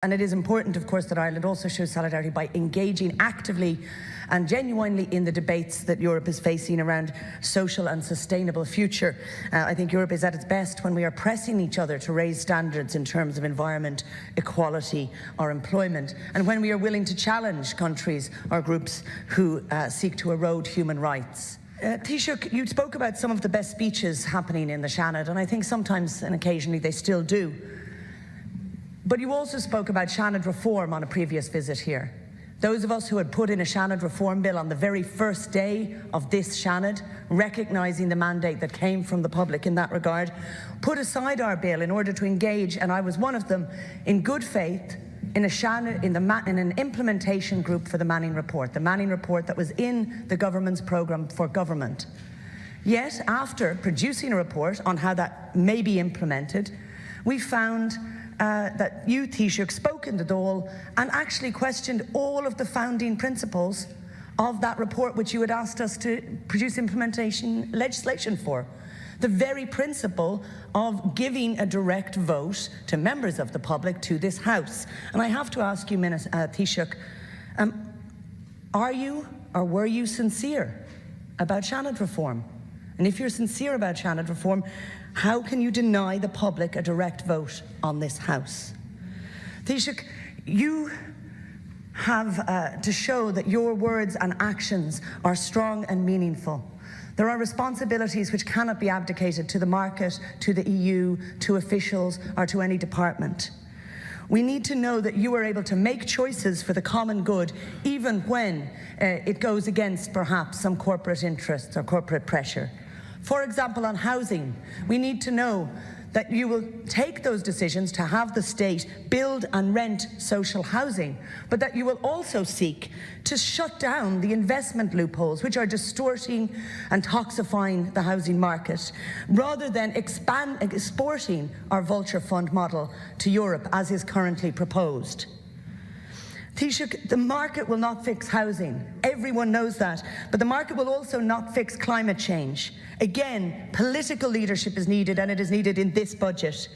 And it is important, of course, that Ireland also shows solidarity by engaging actively and genuinely in the debates that Europe is facing around social and sustainable future. I think Europe is at its best when we are pressing each other to raise standards in terms of environment, equality or employment, and when we are willing to challenge countries or groups who seek to erode human rights. Taoiseach, you spoke about some of the best speeches happening in the Seanad, and I think sometimes and occasionally they still do. But you also spoke about Seanad reform on a previous visit here. Those of us who had put in a Seanad reform bill on the very first day of this Seanad, recognising the mandate that came from the public in that regard, put aside our bill in order to engage, and I was one of them, in good faith, in an implementation group for the Manning report that was in the government's programme for government. Yet, after producing a report on how that may be implemented, we found that you, Taoiseach, spoke in the Dáil and actually questioned all of the founding principles of that report which you had asked us to produce implementation legislation for. The very principle of giving a direct vote to members of the public to this House. And I have to ask you, Taoiseach, are you or were you sincere about Seanad reform? And if you're sincere about Seanad reform, how can you deny the public a direct vote on this House? Taoiseach, you have to show that your words and actions are strong and meaningful. There are responsibilities which cannot be abdicated to the market, to the EU, to officials or to any department. We need to know that you are able to make choices for the common good, even when it goes against perhaps some corporate interests or corporate pressure. For example, on housing, we need to know that you will take those decisions to have the state build and rent social housing, but that you will also seek to shut down the investment loopholes which are distorting and toxifying the housing market, rather than exporting our vulture fund model to Europe as is currently proposed. Taoiseach, the market will not fix housing. Everyone knows that. But the market will also not fix climate change. Again, political leadership is needed, and it is needed in this budget.